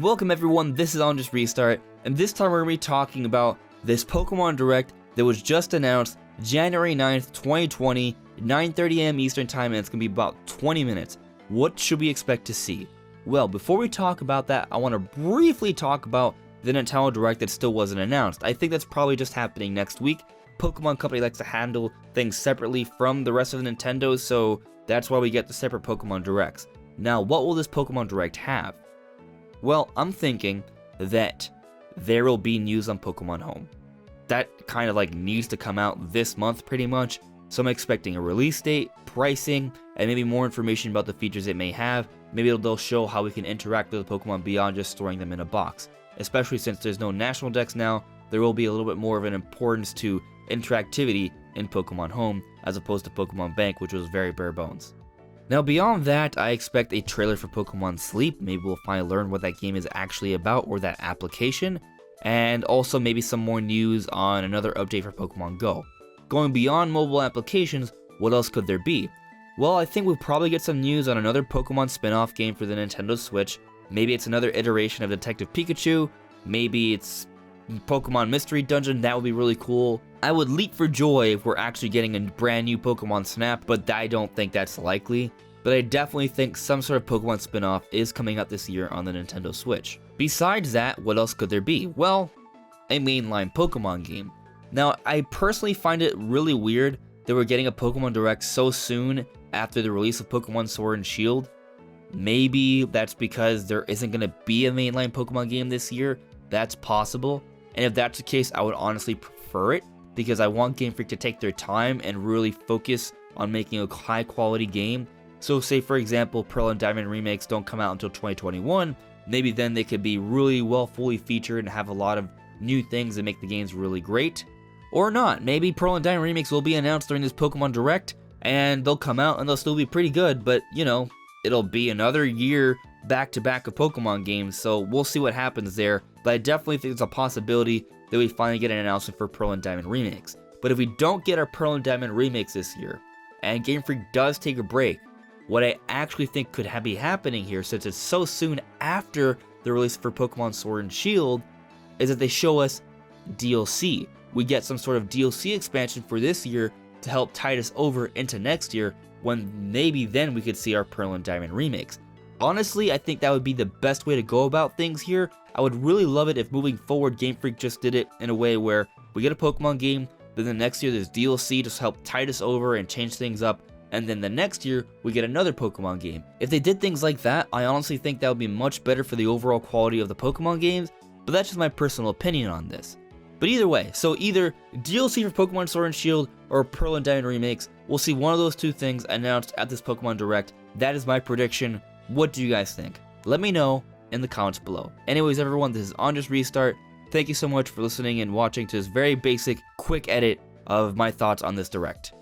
Welcome everyone, this is AndresRestart, and this time we're going to be talking about this Pokemon Direct that was just announced January 9th, 2020, 9:30 AM Eastern Time, and it's going to be about 20 minutes. What should we expect to see? Well, before we talk about that, I want to briefly talk about the Nintendo Direct that still wasn't announced. I think that's probably just happening next week. Pokemon Company likes to handle things separately from the rest of the Nintendo, so that's why we get the separate Pokemon Directs. Now, what will this Pokemon Direct have? Well, I'm thinking that there will be news on Pokemon Home. That kind of needs to come out this month pretty much, so I'm expecting a release date, pricing, and maybe more information about the features it may have. Maybe they'll show how we can interact with the Pokemon beyond just storing them in a box. Especially since there's no national dex now, there will be a little bit more of an importance to interactivity in Pokemon Home as opposed to Pokemon Bank, which was very bare bones. Now beyond that, I expect a trailer for Pokemon Sleep. Maybe we'll finally learn what that game is actually about, or that application, and also maybe some more news on another update for Pokemon Go. Going beyond mobile applications, what else could there be? Well, I think we'll probably get some news on another Pokemon spin-off game for the Nintendo Switch. Maybe it's another iteration of Detective Pikachu, maybe it's Pokemon Mystery Dungeon. That would be really cool. I would leap for joy if we're actually getting a brand new Pokemon Snap, but I don't think that's likely. But I definitely think some sort of Pokemon spin-off is coming out this year on the Nintendo Switch. Besides that, what else could there be? Well, a mainline Pokemon game. Now, I personally find it really weird that we're getting a Pokemon Direct so soon after the release of Pokemon Sword and Shield. Maybe that's because there isn't going to be a mainline Pokemon game this year. That's possible. And if that's the case, I would honestly prefer it, because I want Game Freak to take their time and really focus on making a high quality game. So say for example, Pearl and Diamond remakes don't come out until 2021, maybe then they could be really well fully featured and have a lot of new things that make the games really great. Or not, maybe Pearl and Diamond remakes will be announced during this Pokemon Direct, and they'll come out and they'll still be pretty good, but you know, it'll be another year back-to-back of Pokemon games, so we'll see what happens there. But I definitely think there's a possibility that we finally get an announcement for Pearl and Diamond remakes. But if we don't get our Pearl and Diamond remakes this year, and Game Freak does take a break, what I actually think could be happening here, since it's so soon after the release for Pokemon Sword and Shield, is that they show us DLC. We get some sort of DLC expansion for this year to help tide us over into next year, when maybe then we could see our Pearl and Diamond remakes. Honestly, I think that would be the best way to go about things here. I would really love it if moving forward Game Freak just did it in a way where we get a Pokemon game, then the next year there's DLC to help tide us over and change things up, and then the next year we get another Pokemon game. If they did things like that, I honestly think that would be much better for the overall quality of the Pokemon games, but that's just my personal opinion on this. But either way, so either DLC for Pokemon Sword and Shield or Pearl and Diamond remakes, we'll see one of those two things announced at this Pokemon Direct. That is my prediction. What do you guys think? Let me know in the comments below. Anyways everyone, this is AndresRestart. Thank you so much for listening and watching to this very basic, quick edit of my thoughts on this Direct.